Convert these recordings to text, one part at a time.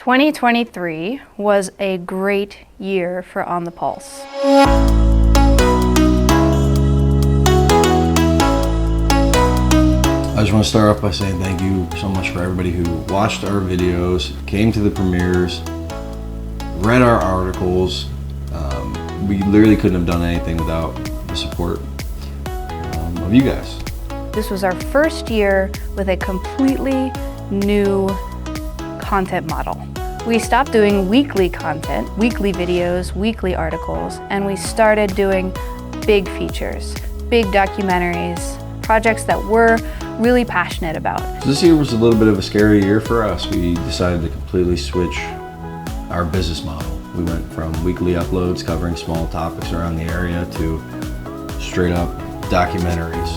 2023 was a great year for On the Pulse. I just want to start off by saying thank you so much for everybody who watched our videos, came to the premieres, read our articles. We literally couldn't have done anything without the support of you guys. This was our first year with a completely new content model. We stopped doing weekly content, weekly videos, weekly articles, and we started doing big features, big documentaries, projects that we're really passionate about. This year was a little bit of a scary year for us. We decided to completely switch our business model. We went from weekly uploads covering small topics around the area to straight up documentaries.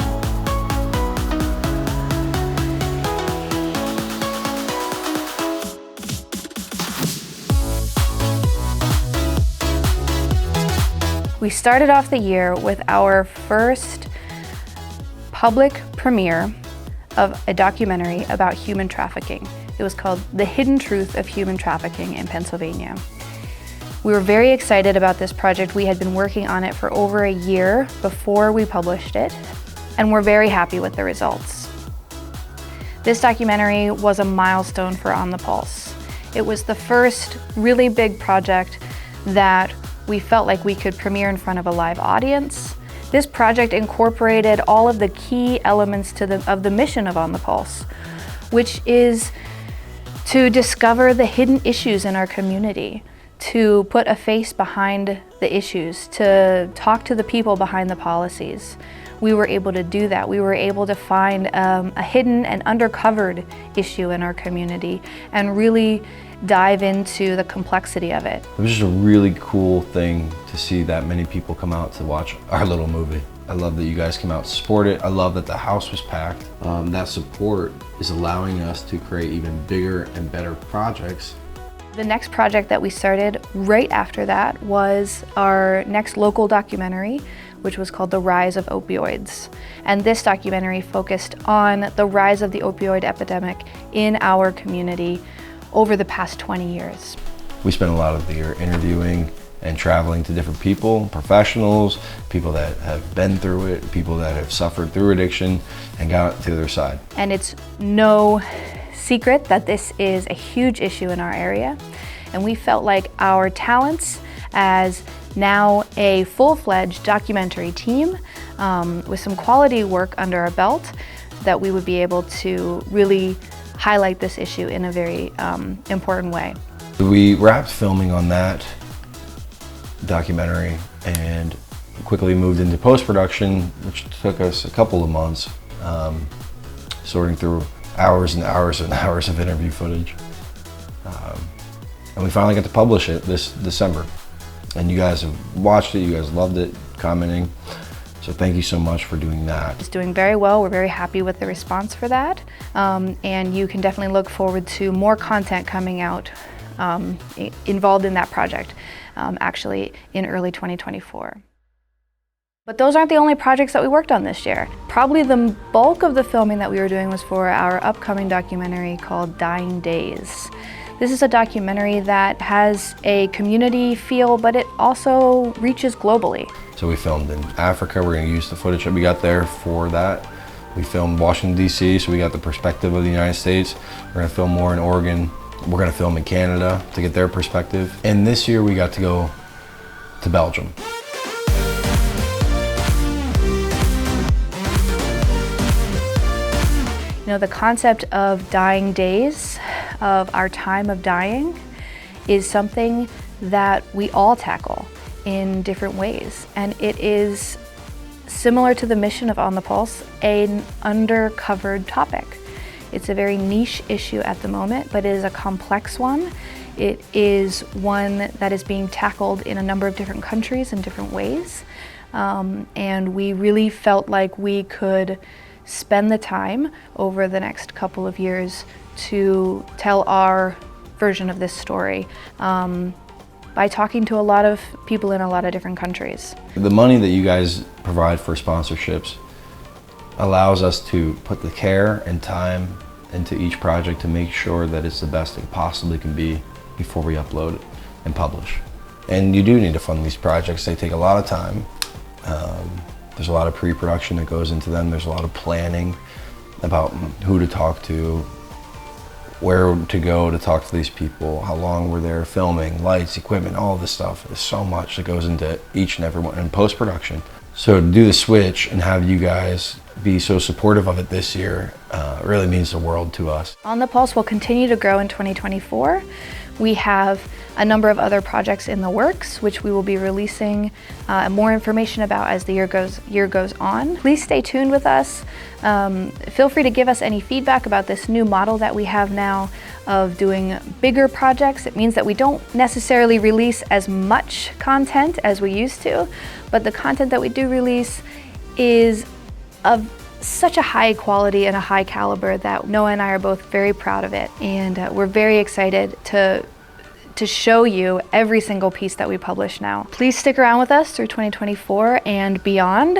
We started off the year with our first public premiere of a documentary about human trafficking. It was called The Hidden Truth of Human Trafficking in Pennsylvania. We were very excited about this project. We had been working on it for over a year before we published it, and we're very happy with the results. This documentary was a milestone for On the Pulse. It was the first really big project that we felt like we could premiere in front of a live audience. This project incorporated all of the key elements of the mission of On the Pulse, which is to discover the hidden issues in our community, to put a face behind the issues, to talk to the people behind the policies. We were able to do that. We were able to find a hidden and undercovered issue in our community and really dive into the complexity of it. It was just a really cool thing to see that many people come out to watch our little movie. I love that you guys came out to support it. I love that the house was packed. That support is allowing us to create even bigger and better projects. The next project that we started right after that was our next local documentary, which was called The Rise of Opioids. And this documentary focused on the rise of the opioid epidemic in our community over the past 20 years. We spent a lot of the year interviewing and traveling to different people, professionals, people that have been through it, people that have suffered through addiction and got to their side. And it's no secret that this is a huge issue in our area. And we felt like our talents as now a full-fledged documentary team with some quality work under our belt, that we would be able to really highlight this issue in a very important way. We wrapped filming on that documentary and quickly moved into post-production, which took us a couple of months, sorting through hours and hours and hours of interview footage. And we finally got to publish it this December. And you guys have watched it, you guys loved it, commenting. So thank you so much for doing that. It's doing very well. We're very happy with the response for that. And you can definitely look forward to more content coming out involved in that project, actually in early 2024. But those aren't the only projects that we worked on this year. Probably the bulk of the filming that we were doing was for our upcoming documentary called Dying Days. This is a documentary that has a community feel, but it also reaches globally. So we filmed in Africa. We're going to use the footage that we got there for that. We filmed Washington, D.C., so we got the perspective of the United States. We're going to film more in Oregon. We're going to film in Canada to get their perspective. And this year we got to go to Belgium. You know, the concept of dying days, of our time of dying, is something that we all tackle in different ways. And it is similar to the mission of On the Pulse, an undercovered topic. It's a very niche issue at the moment, but it is a complex one. It is one that is being tackled in a number of different countries in different ways. And we really felt like we could spend the time over the next couple of years to tell our version of this story by talking to a lot of people in a lot of different countries. The money that you guys provide for sponsorships allows us to put the care and time into each project to make sure that it's the best it possibly can be before we upload and publish. And you do need to fund these projects. They take a lot of time. There's a lot of pre-production that goes into them. There's a lot of planning about who to talk to, where to go to talk to these people, how long we're there filming, lights, equipment, all this stuff. There's so much that goes into each and every one in post-production. So to do the switch and have you guys be so supportive of it this year really means the world to us. On the Pulse will continue to grow in 2024. We have a number of other projects in the works, which we will be releasing more information about as the year goes on. Please stay tuned with us. Feel free to give us any feedback about this new model that we have now of doing bigger projects. It means that we don't necessarily release as much content as we used to, but the content that we do release is of such a high quality and a high caliber that Noah and I are both very proud of it, and we're very excited to show you every single piece that we publish now. Please stick around with us through 2024 and beyond.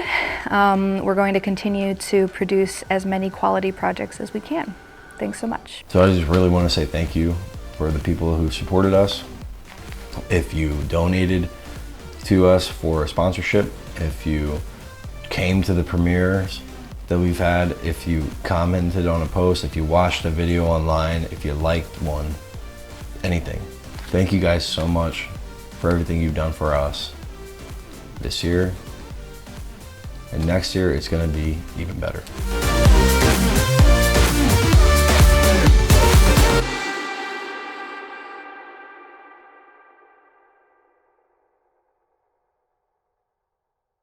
We're going to continue to produce as many quality projects as we can. Thanks so much. So I just really want to say thank you for the people who supported us. If you donated to us for a sponsorship, if you came to the premieres that we've had, if you commented on a post, if you watched a video online, if you liked one, anything. Thank you guys so much for everything you've done for us this year. And next year, it's gonna be even better.